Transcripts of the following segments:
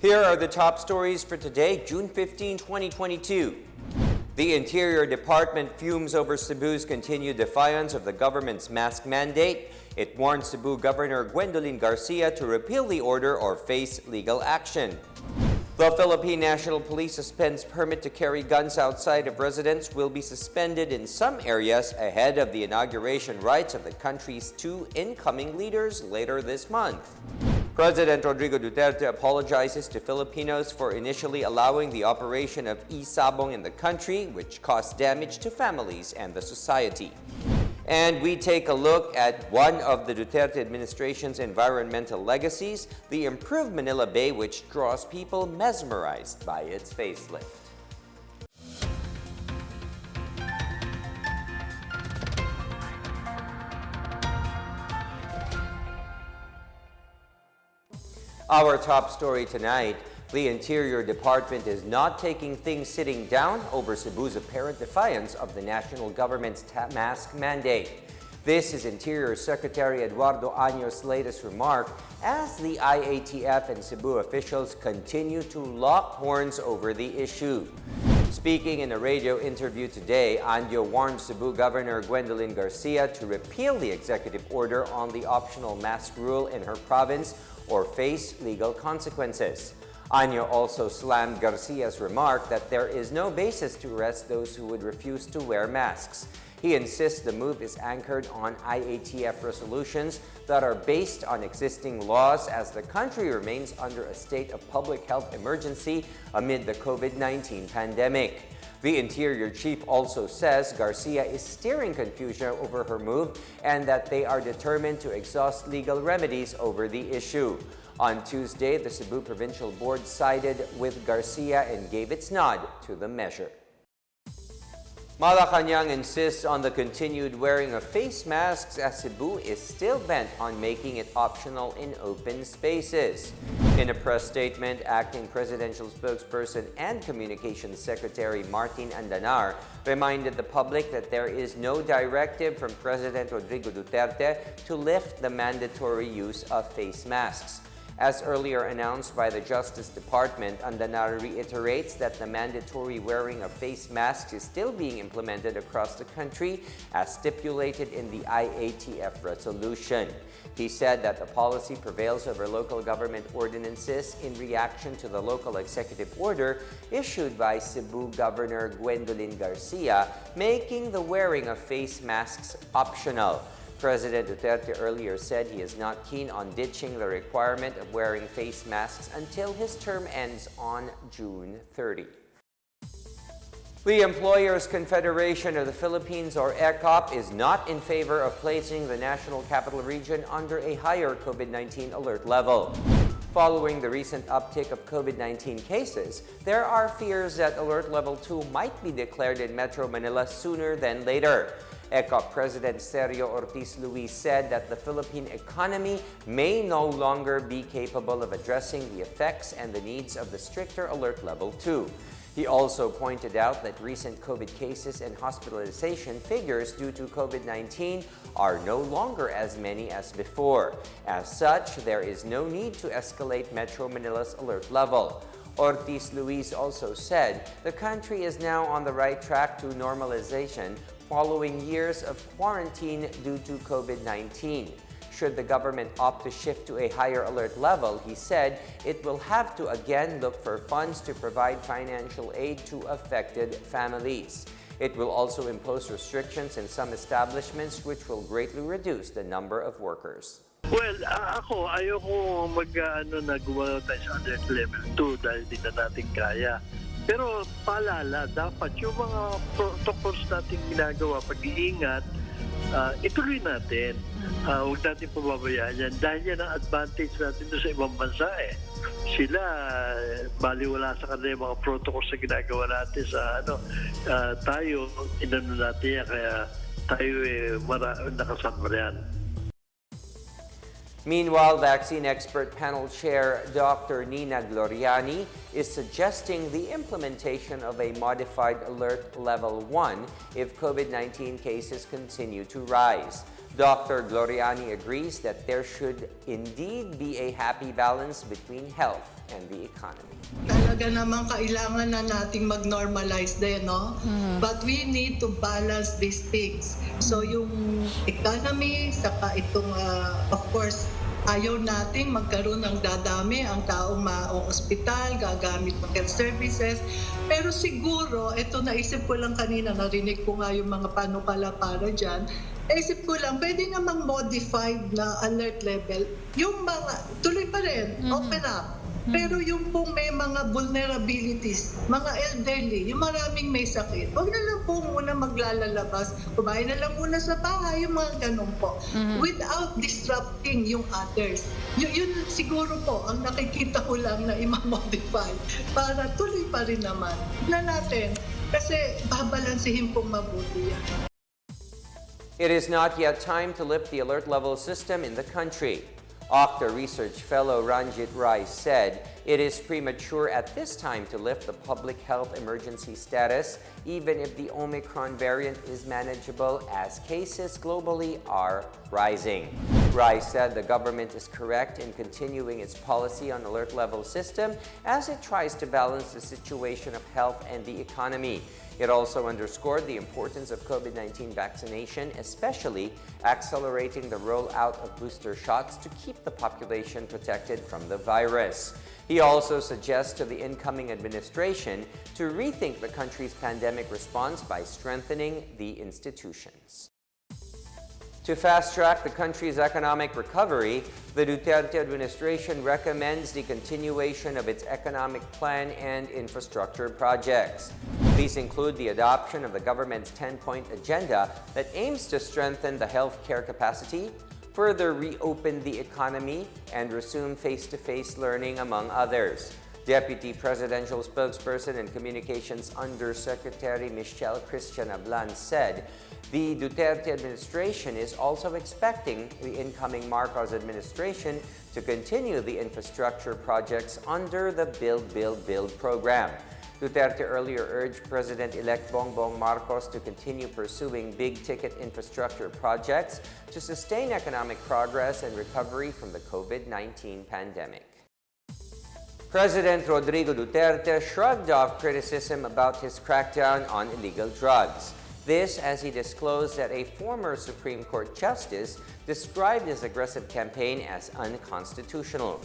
Here are the top stories for today, June 15, 2022. The Interior Department fumes over Cebu's continued defiance of the government's mask mandate. It warned Cebu Governor Gwendolyn Garcia to repeal the order or face legal action. The Philippine National Police suspends permit to carry guns outside of residence will be suspended in some areas ahead of the inauguration rites of the country's two incoming leaders later this month. President Rodrigo Duterte apologizes to Filipinos for initially allowing the operation of e-sabong in the country, which caused damage to families and the society. And we take a look at one of the Duterte administration's environmental legacies, the improved Manila Bay, which draws people mesmerized by its facelift. Our top story tonight, the Interior Department is not taking things sitting down over Cebu's apparent defiance of the national government's mask mandate. This is Interior Secretary Eduardo Año's latest remark as the IATF and Cebu officials continue to lock horns over the issue. Speaking in a radio interview today, Año warned Cebu Governor Gwendolyn Garcia to repeal the executive order on the optional mask rule in her province or face legal consequences. Año also slammed Garcia's remark that there is no basis to arrest those who would refuse to wear masks. He insists the move is anchored on IATF resolutions that are based on existing laws as the country remains under a state of public health emergency amid the COVID-19 pandemic. The Interior Chief also says Garcia is steering confusion over her move and that they are determined to exhaust legal remedies over the issue. On Tuesday, the Cebu Provincial Board sided with Garcia and gave its nod to the measure. Malacanang insists on the continued wearing of face masks as Cebu is still bent on making it optional in open spaces. In a press statement, Acting Presidential Spokesperson and Communications Secretary Martin Andanar reminded the public that there is no directive from President Rodrigo Duterte to lift the mandatory use of face masks. As earlier announced by the Justice Department, Andanar reiterates that the mandatory wearing of face masks is still being implemented across the country as stipulated in the IATF resolution. He said that the policy prevails over local government ordinances in reaction to the local executive order issued by Cebu Governor Gwendolyn Garcia, making the wearing of face masks optional. President Duterte earlier said he is not keen on ditching the requirement of wearing face masks until his term ends on June 30. The Employers Confederation of the Philippines, or ECOP, is not in favor of placing the National Capital Region under a higher COVID-19 alert level. Following the recent uptick of COVID-19 cases, there are fears that Alert Level 2 might be declared in Metro Manila sooner than later. ECOP President Sergio Ortiz Luis said that the Philippine economy may no longer be capable of addressing the effects and the needs of the stricter Alert Level 2. He also pointed out that recent COVID cases and hospitalization figures due to COVID-19 are no longer as many as before. As such, there is no need to escalate Metro Manila's alert level. Ortiz Luis also said the country is now on the right track to normalization following years of quarantine due to COVID-19. Should the government opt to shift to a higher alert level, he said it will have to again look for funds to provide financial aid to affected families. It will also impose restrictions in some establishments which will greatly reduce the number of workers. Well, ako, ayoko nagawa tayo sa alert level 2 dahil di na natin kaya. Pero paalala, dapat yung mga protocols natin ginagawa, pag-iingat, ituloy natin. Huwag natin pababayaan yan. Dahil yan ang advantage natin doon sa ibang bansa eh. Sila, baliwala sa kanila yung mga protocols na ginagawa natin sa tayo, inano natin yan, kaya tayo nakasama yan. Meanwhile, vaccine expert panel chair Dr. Nina Gloriani is suggesting the implementation of a modified alert level 1 if COVID-19 cases continue to rise. Dr. Gloriani agrees that there should indeed be a happy balance between health and the economy. Talaga naman kailangan na nating mag-normalize din, no? But we need to balance these things. So yung economy, saka itong, of course, ayaw nating magkaroon ng dadami ang taong ma-ospital, gagamit ng health services. Pero siguro, ito naisip ko lang kanina, narinig ko nga yung mga panukala para dyan, naisip ko lang, pwede namang modified na alert level. Yung mga, tuloy pa rin, open up. Pero yung pong may mga vulnerabilities, mga elderly, yung maraming may sakit, huwag na lang po muna maglalabas, kumain na lang muna sa bahay, yung mga ganun po. Without disrupting yung others. Yun siguro po, ang nakikita ko lang na i-modify para tuloy pa rin naman. Na natin, kasi babalansihin pong mabuti yan. It is not yet time to lift the alert level system in the country. Octa Research Fellow Ranjit Rai said it is premature at this time to lift the public health emergency status, even if the Omicron variant is manageable as cases globally are rising. Rai said the government is correct in continuing its policy on alert level system as it tries to balance the situation of health and the economy. It also underscored the importance of COVID-19 vaccination, especially accelerating the rollout of booster shots to keep the population protected from the virus. He also suggests to the incoming administration to rethink the country's pandemic response by strengthening the institutions. To fast-track the country's economic recovery, the Duterte administration recommends the continuation of its economic plan and infrastructure projects. These include the adoption of the government's 10-point agenda that aims to strengthen the healthcare capacity, further reopen the economy, and resume face-to-face learning, among others. Deputy Presidential Spokesperson and Communications Undersecretary Michelle Christian Ablan said the Duterte administration is also expecting the incoming Marcos administration to continue the infrastructure projects under the Build, Build, Build program. Duterte earlier urged President-elect Bongbong Marcos to continue pursuing big-ticket infrastructure projects to sustain economic progress and recovery from the COVID-19 pandemic. President Rodrigo Duterte shrugged off criticism about his crackdown on illegal drugs. This as he disclosed that a former Supreme Court justice described his aggressive campaign as unconstitutional.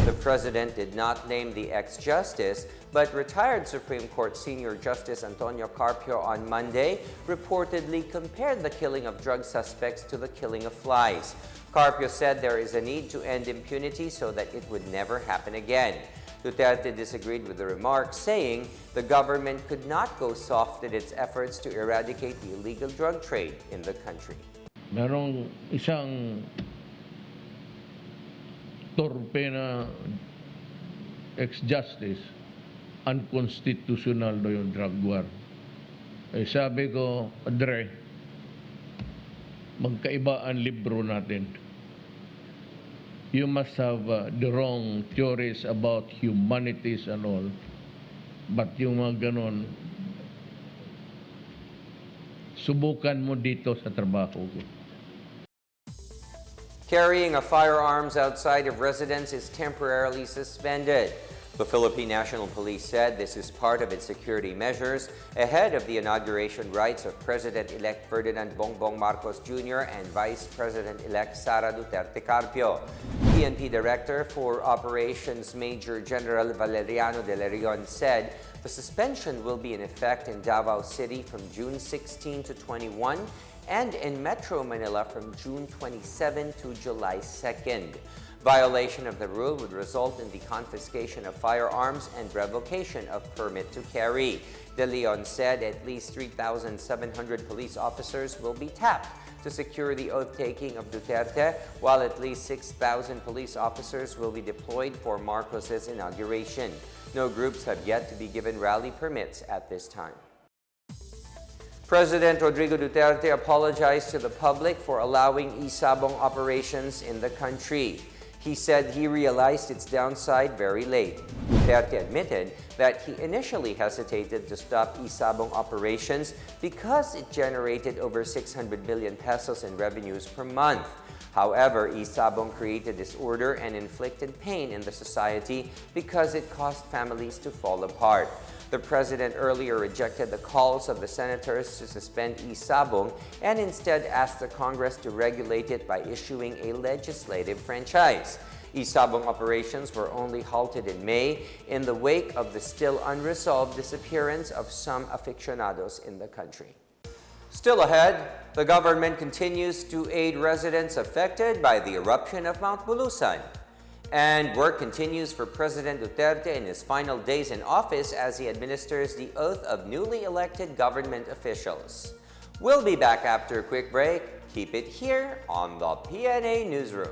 The president did not name the ex-justice, but retired Supreme Court Senior Justice Antonio Carpio on Monday reportedly compared the killing of drug suspects to the killing of flies. Carpio said there is a need to end impunity so that it would never happen again. Duterte disagreed with the remarks, saying the government could not go soft in its efforts to eradicate the illegal drug trade in the country. Merong isang torpe na ex-justice, unconstitutional daw yung drug war. Eh sabi ko, Padre, magkaiba ang libro natin. You must have the wrong theories about humanities and all. But yung mga ganon, subukan mo dito sa trabaho ko. Carrying of firearms outside of residence is temporarily suspended. The Philippine National Police said this is part of its security measures ahead of the inauguration rites of President-elect Ferdinand Bongbong Marcos Jr. and Vice President-elect Sara Duterte Carpio. PNP Director for Operations Major General Valeriano de Leon said the suspension will be in effect in Davao City from June 16 to 21 and in Metro Manila from June 27 to July 2nd. Violation of the rule would result in the confiscation of firearms and revocation of permit to carry. De Leon said at least 3,700 police officers will be tapped to secure the oath-taking of Duterte, while at least 6,000 police officers will be deployed for Marcos's inauguration. No groups have yet to be given rally permits at this time. President Rodrigo Duterte apologized to the public for allowing e-sabong operations in the country. He said he realized its downside very late. Duterte admitted that he initially hesitated to stop e-sabong operations because it generated over 600 billion pesos in revenues per month. However, e-sabong created disorder and inflicted pain in the society because it caused families to fall apart. The president earlier rejected the calls of the senators to suspend e-sabong and instead asked the Congress to regulate it by issuing a legislative franchise. E-sabong operations were only halted in May in the wake of the still unresolved disappearance of some aficionados in the country. Still ahead, the government continues to aid residents affected by the eruption of Mount Bulusan. And work continues for President Duterte in his final days in office as he administers the oath of newly elected government officials. We'll be back after a quick break. Keep it here on the PNA Newsroom.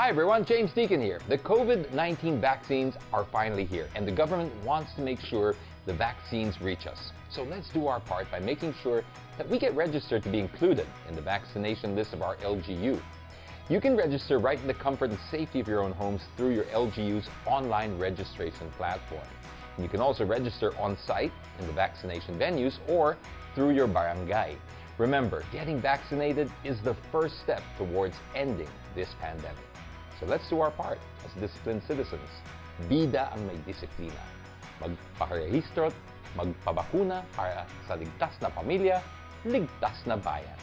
Hi everyone, James Deacon here. The COVID-19 vaccines are finally here, and the government wants to make sure the vaccines reach us. So let's do our part by making sure that we get registered to be included in the vaccination list of our LGU. You can register right in the comfort and safety of your own homes through your LGU's online registration platform. And you can also register on-site in the vaccination venues or through your barangay. Remember, getting vaccinated is the first step towards ending this pandemic. So let's do our part as disciplined citizens. Bida ang may disiplina. Magpakarehistro at magpabakuna para sa ligtas na pamilya, ligtas na bayan.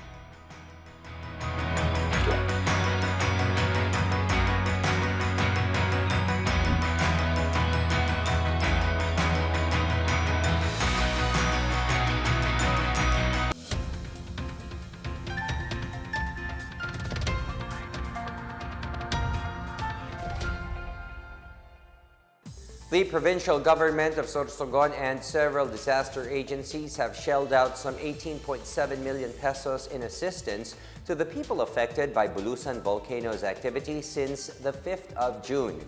The provincial government of Sorsogon and several disaster agencies have shelled out some 18.7 million pesos in assistance to the people affected by Bulusan volcano's activity since the 5th of June.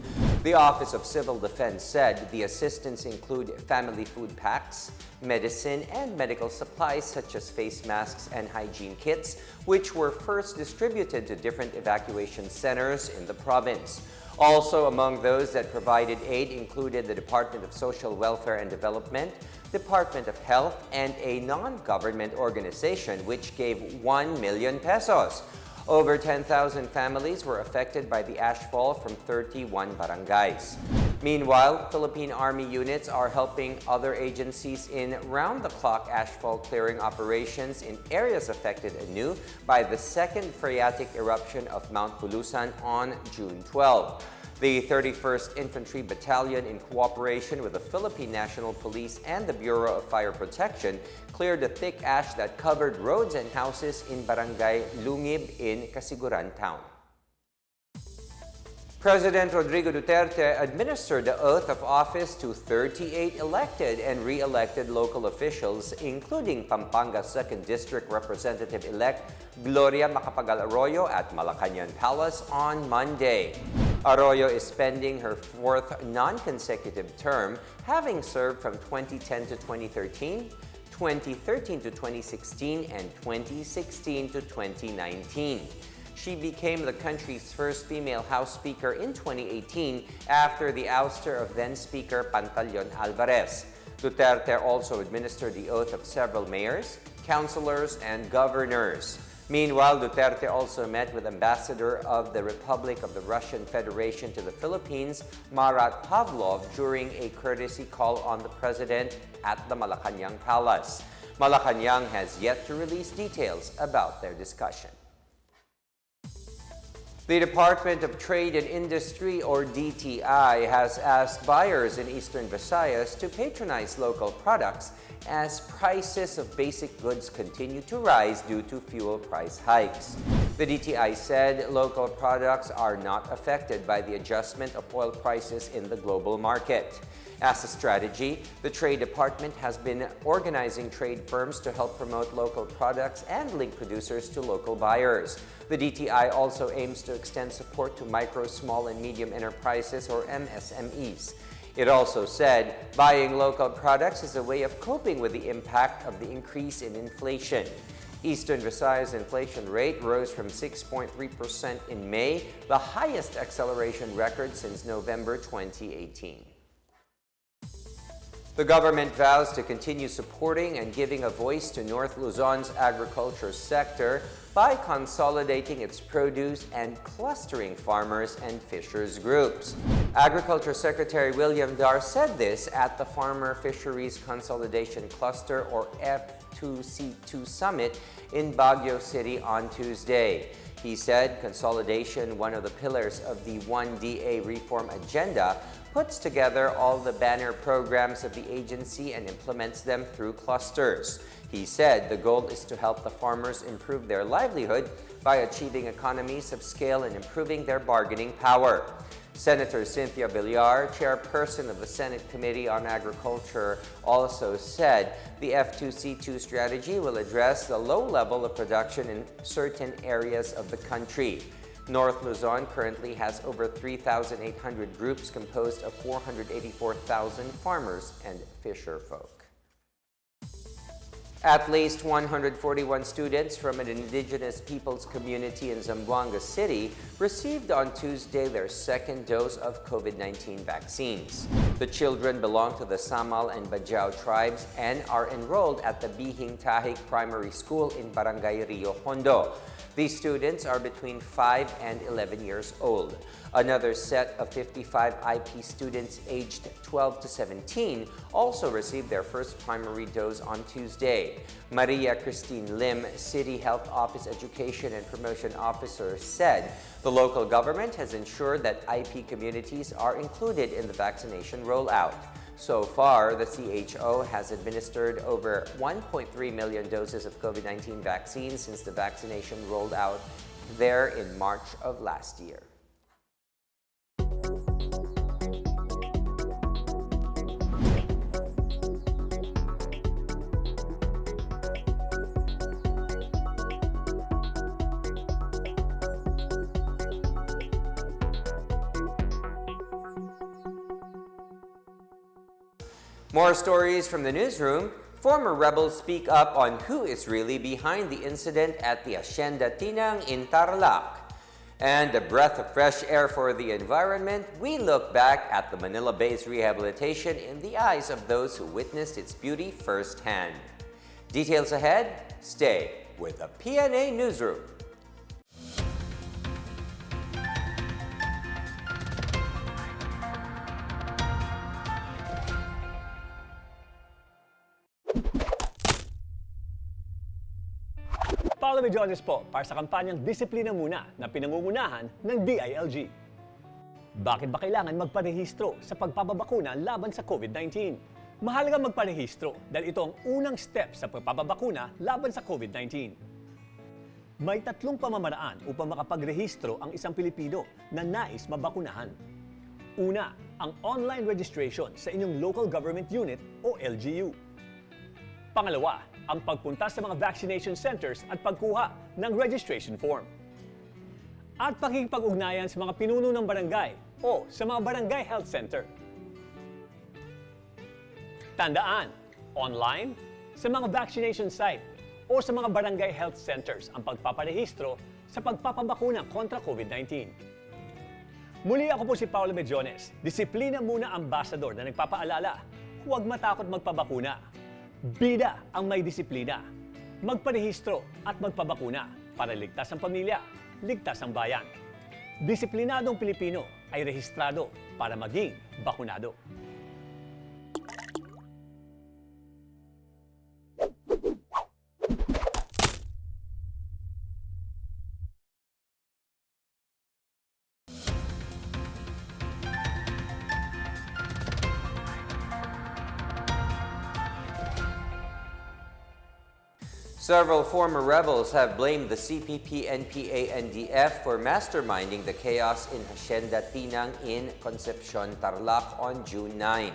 The Office of Civil Defense said the assistance include family food packs, medicine, and medical supplies such as face masks and hygiene kits, which were first distributed to different evacuation centers in the province. Also among those that provided aid included the Department of Social Welfare and Development, Department of Health, and a non-government organization which gave 1 million pesos. Over 10,000 families were affected by the ashfall from 31 barangays. Meanwhile, Philippine Army units are helping other agencies in round-the-clock ashfall clearing operations in areas affected anew by the second phreatic eruption of Mount Bulusan on June 12. The 31st Infantry Battalion, in cooperation with the Philippine National Police and the Bureau of Fire Protection, cleared the thick ash that covered roads and houses in Barangay Lungib in Casiguran Town. President Rodrigo Duterte administered the oath of office to 38 elected and re-elected local officials, including Pampanga's 2nd District Representative-elect Gloria Macapagal Arroyo at Malacañang Palace on Monday. Arroyo is spending her 4th non-consecutive term, having served from 2010 to 2013, 2013 to 2016, and 2016 to 2019. She became the country's first female House Speaker in 2018 after the ouster of then-Speaker Pantaleon Alvarez. Duterte also administered the oath of several mayors, councilors, and governors. Meanwhile, Duterte also met with Ambassador of the Republic of the Russian Federation to the Philippines, Marat Pavlov, during a courtesy call on the president at the Malacanang Palace. Malacanang has yet to release details about their discussion. The Department of Trade and Industry, or DTI, has asked buyers in Eastern Visayas to patronize local products as prices of basic goods continue to rise due to fuel price hikes. The DTI said local products are not affected by the adjustment of oil prices in the global market. As a strategy, the Trade Department has been organizing trade firms to help promote local products and link producers to local buyers. The DTI also aims to extend support to micro, small, and medium enterprises, or MSMEs. It also said buying local products is a way of coping with the impact of the increase in inflation. Eastern Visayas' inflation rate rose from 6.3% in May, the highest acceleration record since November 2018. The government vows to continue supporting and giving a voice to North Luzon's agriculture sector by consolidating its produce and clustering farmers and fishers groups. Agriculture Secretary William Dar said this at the Farmer Fisheries Consolidation Cluster, or F2C2 Summit in Baguio City on Tuesday. He said consolidation, one of the pillars of the 1DA reform agenda, puts together all the banner programs of the agency and implements them through clusters. He said the goal is to help the farmers improve their livelihood by achieving economies of scale and improving their bargaining power. Senator Cynthia Villar, chairperson of the Senate Committee on Agriculture, also said the F2C2 strategy will address the low level of production in certain areas of the country. North Luzon currently has over 3,800 groups composed of 484,000 farmers and fisher folk. At least 141 students from an indigenous peoples community in Zamboanga City received on Tuesday their second dose of COVID-19 vaccines. The children belong to the Samal and Bajau tribes and are enrolled at the Bihing Tahik Primary School in Barangay Rio Hondo. These students are between 5 and 11 years old. Another set of 55 IP students aged 12 to 17 also received their first primary dose on Tuesday. Maria Christine Lim, City Health Office Education and Promotion Officer, said the local government has ensured that IP communities are included in the vaccination rollout. So far, the CHO has administered over 1.3 million doses of COVID-19 vaccines since the vaccination rolled out there in March of last year. More stories from the newsroom. Former rebels speak up on who is really behind the incident at the Hacienda Tinang in Tarlac. And a breath of fresh air for the environment, we look back at the Manila Bay's rehabilitation in the eyes of those who witnessed its beauty firsthand. Details ahead, stay with the PNA Newsroom. Paolo Medjones po para sa kampanyang Disiplina Muna na pinangungunahan ng DILG. Bakit ba kailangan magparehistro sa pagpapabakuna laban sa COVID-19? Mahalaga magparehistro dahil ito ang unang step sa pagpapabakuna laban sa COVID-19. May 3 pamamaraan upang makapagrehistro ang isang Pilipino na nais mabakunahan. Una, ang online registration sa inyong local government unit o LGU. Pangalawa, ang pagpunta sa mga vaccination centers at pagkuha ng registration form. At pakikipag-ugnayan sa mga pinuno ng barangay o sa mga barangay health center. Tandaan, online, sa mga vaccination site o sa mga barangay health centers ang pagpaparehistro sa pagpapabakuna kontra COVID-19. Muli ako po si Paolo Medjones, Disiplina Muna Ambassador na nagpapaalala, huwag matakot magpabakuna. Bida ang may disiplina. Magparehistro at magpabakuna para ligtas ang pamilya, ligtas ang bayan. Disiplinadong Pilipino ay rehistrado para maging bakunado. Several former rebels have blamed the CPP, NPA, and DF for masterminding the chaos in Hacienda Tinang in Concepcion, Tarlac on June 9.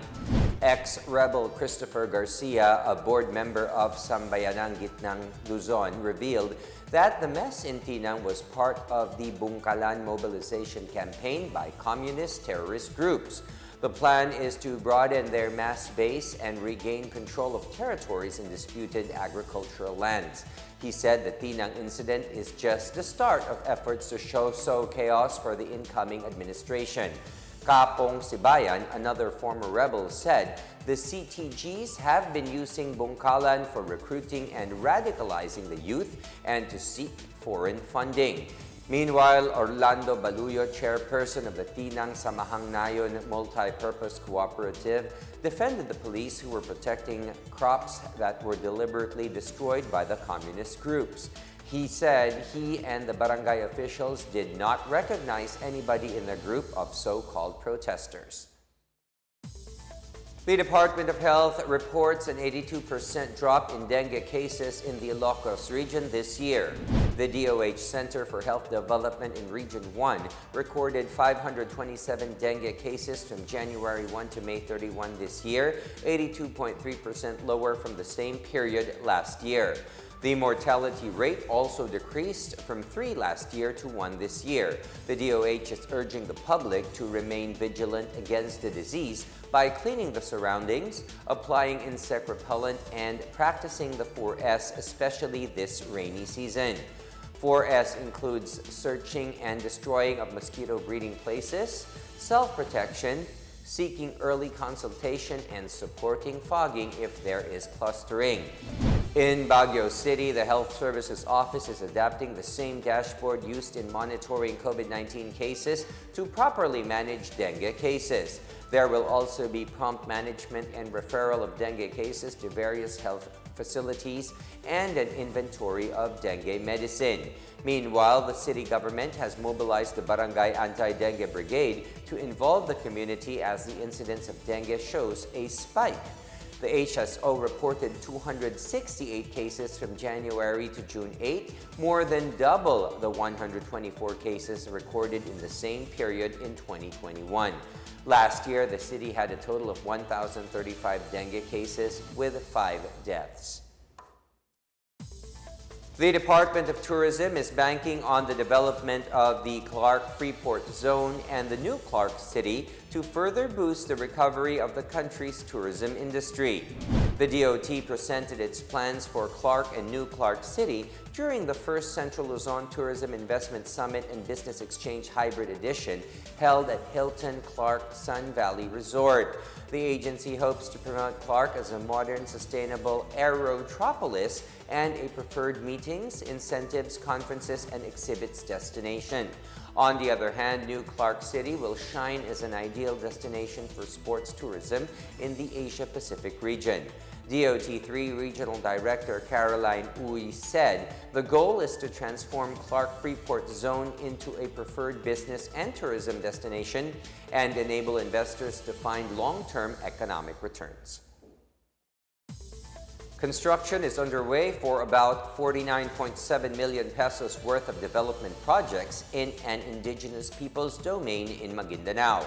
Ex-rebel Christopher Garcia, a board member of Sambayanang Gitnang, Luzon, revealed that the mess in Tinang was part of the Bungkalan mobilization campaign by communist terrorist groups. The plan is to broaden their mass base and regain control of territories in disputed agricultural lands. He said the Tinang incident is just the start of efforts to sow chaos for the incoming administration. Kapong Sibayan, another former rebel, said the CTGs have been using Bungkalan for recruiting and radicalizing the youth and to seek foreign funding. Meanwhile, Orlando Baluyo, chairperson of the Tinang Samahang Nayon Multi-Purpose Cooperative, defended the police who were protecting crops that were deliberately destroyed by the communist groups. He said he and the barangay officials did not recognize anybody in the group of so-called protesters. The Department of Health reports an 82% drop in dengue cases in the Ilocos region this year. The DOH Center for Health Development in Region 1 recorded 527 dengue cases from January 1 to May 31 this year, 82.3% lower from the same period last year. The mortality rate also decreased from 3 last year to 1 this year. The DOH is urging the public to remain vigilant against the disease by cleaning the surroundings, applying insect repellent, and practicing the 4S, especially this rainy season. 4S includes searching and destroying of mosquito breeding places, self-protection, seeking early consultation, and supporting fogging if there is clustering. In Baguio City, the Health Services Office is adapting the same dashboard used in monitoring COVID-19 cases to properly manage dengue cases. There will also be prompt management and referral of dengue cases to various health facilities and an inventory of dengue medicine. Meanwhile, the city government has mobilized the Barangay Anti-Dengue Brigade to involve the community as the incidence of dengue shows a spike. The HSO reported 268 cases from January to June 8, more than double the 124 cases recorded in the same period in 2021. Last year, the city had a total of 1,035 dengue cases with 5 deaths. The Department of Tourism is banking on the development of the Clark-Freeport Zone and the new Clark City to further boost the recovery of the country's tourism industry. The DOT presented its plans for Clark and New Clark City during the first Central Luzon Tourism Investment Summit and Business Exchange Hybrid Edition held at Hilton Clark Sun Valley Resort. The agency hopes to promote Clark as a modern, sustainable aerotropolis and a preferred meetings, incentives, conferences, and exhibits destination. On the other hand, New Clark City will shine as an ideal destination for sports tourism in the Asia-Pacific region. DOT3 Regional Director Caroline Uy said the goal is to transform Clark-Freeport Zone into a preferred business and tourism destination and enable investors to find long-term economic returns. Construction is underway for about 49.7 million pesos worth of development projects in an indigenous people's domain in Maguindanao.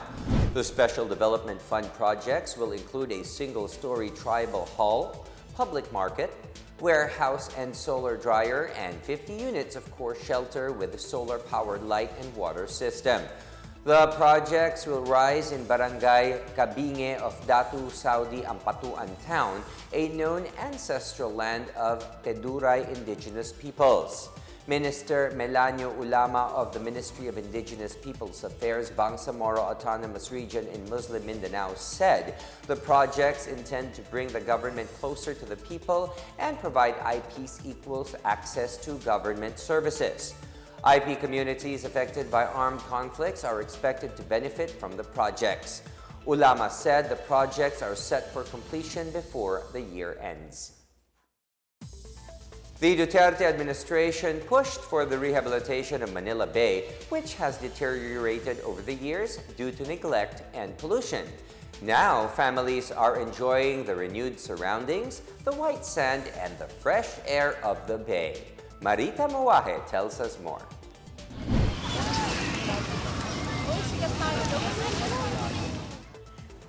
The Special Development Fund projects will include a single-story tribal hall, public market, warehouse and solar dryer, and 50 units of core shelter with a solar-powered light and water system. The projects will rise in Barangay Cabinge of Datu Saudi Ampatuan Town, a known ancestral land of Teduray indigenous peoples. Minister Melanio Ulama of the Ministry of Indigenous Peoples Affairs, Bangsamoro Autonomous Region in Muslim Mindanao, said the projects intend to bring the government closer to the people and provide IPs equals access to government services. IP communities affected by armed conflicts are expected to benefit from the projects. Ulama said the projects are set for completion before the year ends. The Duterte administration pushed for the rehabilitation of Manila Bay, which has deteriorated over the years due to neglect and pollution. Now, families are enjoying the renewed surroundings, the white sand, and the fresh air of the bay. Marita Mawahe tells us more.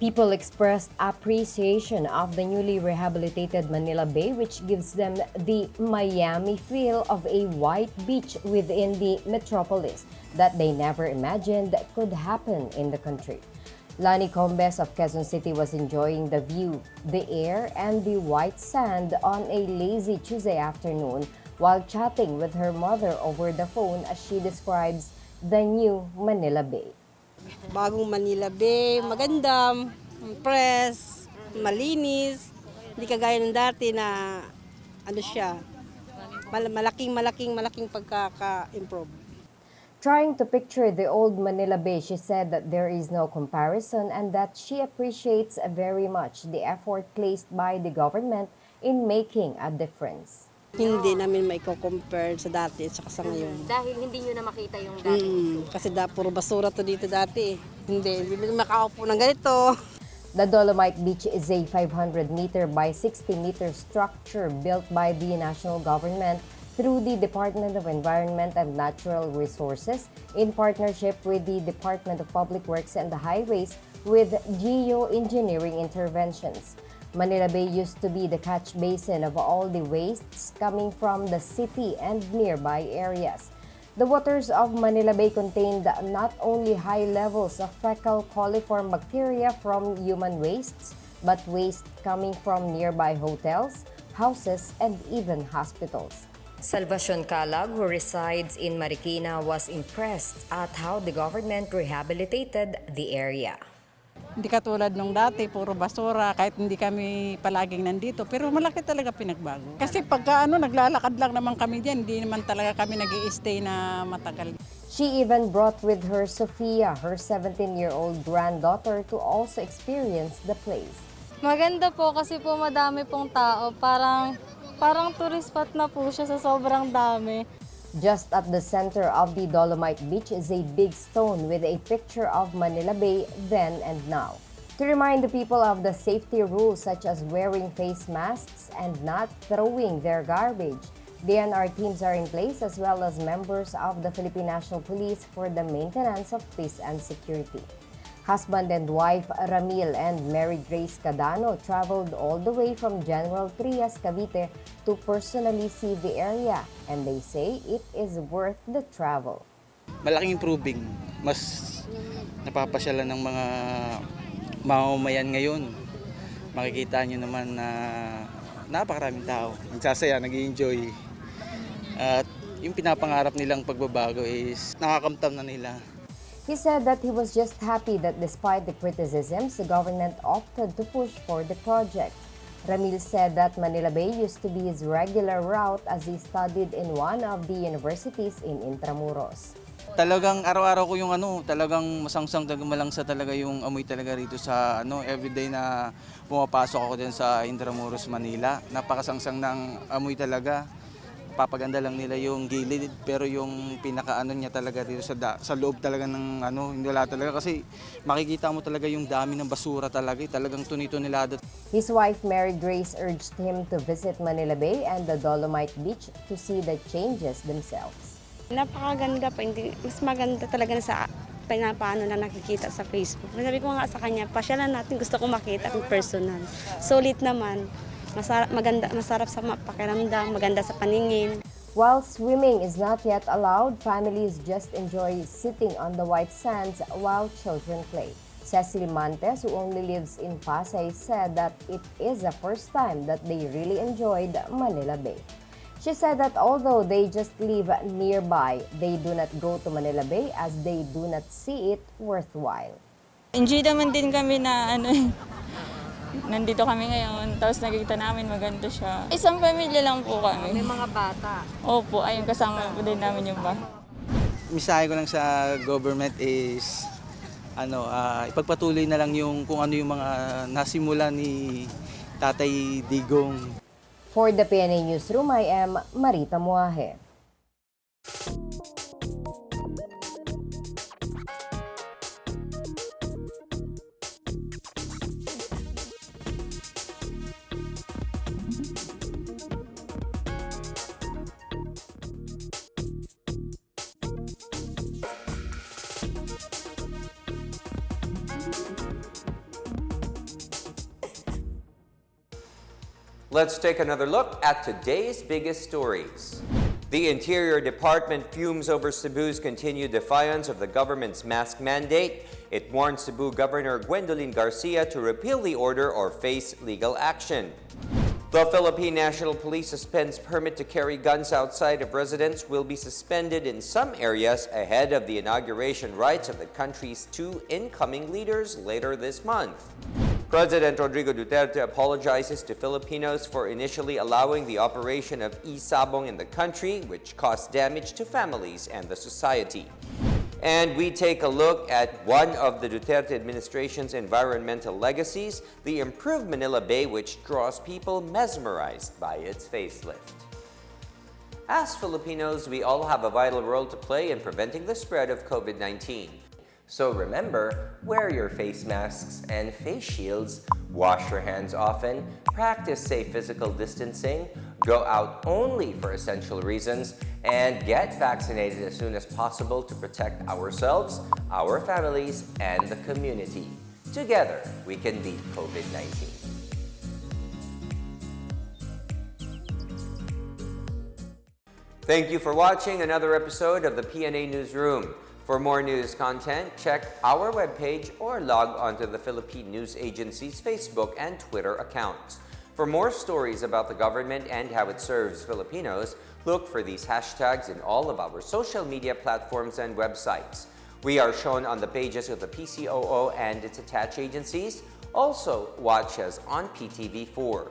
People expressed appreciation of the newly rehabilitated Manila Bay, which gives them the Miami feel of a white beach within the metropolis that they never imagined could happen in the country. Lani Combes of Quezon City was enjoying the view, the air, and the white sand on a lazy Tuesday afternoon while chatting with her mother over the phone as she describes the new Manila Bay. Bagong Manila Bay, maganda, press, malinis. Hindi kagaya ng dati na ano siya, malaking pagkaka-improve. Trying to picture the old Manila Bay, she said that there is no comparison and that she appreciates very much the effort placed by the government in making a difference. Hindi namin may compare sa dati at sa ngayon. Dahil hindi nyo na makita yung dati. Kasi puro basura to dito dati. Hindi makaupo ng ganito. The Dolomite Beach is a 500-meter by 60-meter structure built by the national government through the Department of Environment and Natural Resources in partnership with the Department of Public Works and the Highways with geoengineering interventions. Manila Bay used to be the catch basin of all the wastes coming from the city and nearby areas. The waters of Manila Bay contained not only high levels of fecal coliform bacteria from human wastes, but waste coming from nearby hotels, houses, and even hospitals. Salvacion Calag, who resides in Marikina, was impressed at how the government rehabilitated the area. Hindi katulad nung dati, puro basura, kahit hindi kami palaging nandito. Pero malaki talaga pinagbago. Kasi pagka naglalakad lang naman kami dyan, hindi naman talaga kami nag-i-stay na matagal. She even brought with her Sophia, her 17-year-old granddaughter, to also experience the place. Maganda po kasi po madami pong tao. Parang tourist spot na po siya sa sobrang dami. Just at the center of the Dolomite Beach is a big stone with a picture of Manila Bay then and now. To remind the people of the safety rules such as wearing face masks and not throwing their garbage, DNR teams are in place as well as members of the Philippine National Police for the maintenance of peace and security. Husband and wife Ramil and Mary Grace Cadano traveled all the way from General Trias, Cavite to personally see the area, and they say it is worth the travel. Malaking improving, mas napapasyalan ng mga mamamayan ngayon. Makikita nyo naman na napakaraming tao. Nagsasaya, nag-i-enjoy. At yung pinapangarap nilang pagbabago is nakakamtam na nila. He said that he was just happy that despite the criticisms, the government opted to push for the project. Ramil said that Manila Bay used to be his regular route as he studied in one of the universities in Intramuros. Talagang araw-araw ko yung talagang masangsang malangsa talaga yung amoy talaga rito sa everyday na pumapasok ako din sa Intramuros, Manila. Napakasangsang ng amoy talaga. Papaganda lang nila yung gilid pero yung pinakaano niya talaga dito sa loob talaga ng hindi wala talaga kasi makikita mo talaga yung dami ng basura talagang tunito-nilado. His wife Mary Grace urged him to visit Manila Bay and the Dolomite Beach to see the changes themselves. Napakaganda pa, mas maganda talaga na sa paano na nakikita sa Facebook. Sabi ko nga sa kanya, pasyalan natin, gusto ko makita in personal. Solid naman. Masarap sa pakiramdam, maganda sa paningin. While swimming is not yet allowed, families just enjoy sitting on the white sands while children play. Cecily Montes, who only lives in Pasay, said that it is the first time that they really enjoyed Manila Bay. She said that although they just live nearby, they do not go to Manila Bay as they do not see it worthwhile. Enjoy naman din kami na nandito kami ngayon, tapos nakikita namin maganda siya. Isang pamilya lang po kami. May mga bata. Opo, ayun kasama po din namin yung ba. Misahe ko lang sa government is ipagpatuloy na lang yung kung ano yung mga nasimula ni Tatay Digong. For the PNA Newsroom, I am Marita Muahe. Let's take another look at today's biggest stories. The Interior Department fumes over Cebu's continued defiance of the government's mask mandate. It warned Cebu Governor Gwendolyn Garcia to repeal the order or face legal action. The Philippine National Police suspends permit to carry guns outside of residence will be suspended in some areas ahead of the inauguration rites of the country's two incoming leaders later this month. President Rodrigo Duterte apologizes to Filipinos for initially allowing the operation of e-sabong in the country, which caused damage to families and the society. And we take a look at one of the Duterte administration's environmental legacies, the improved Manila Bay, which draws people mesmerized by its facelift. As Filipinos, we all have a vital role to play in preventing the spread of COVID-19. So remember, wear your face masks and face shields, wash your hands often, practice safe physical distancing, go out only for essential reasons, and get vaccinated as soon as possible to protect ourselves, our families, and the community. Together, we can beat COVID-19. Thank you for watching another episode of the PNA Newsroom. For more news content, check our webpage or log onto the Philippine News Agency's Facebook and Twitter accounts. For more stories about the government and how it serves Filipinos, look for these hashtags in all of our social media platforms and websites. We are shown on the pages of the PCOO and its attached agencies. Also, watch us on PTV4.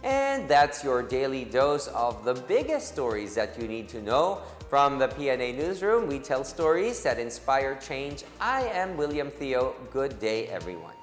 And that's your daily dose of the biggest stories that you need to know. From the PNA Newsroom, we tell stories that inspire change. I am William Theo. Good day, everyone.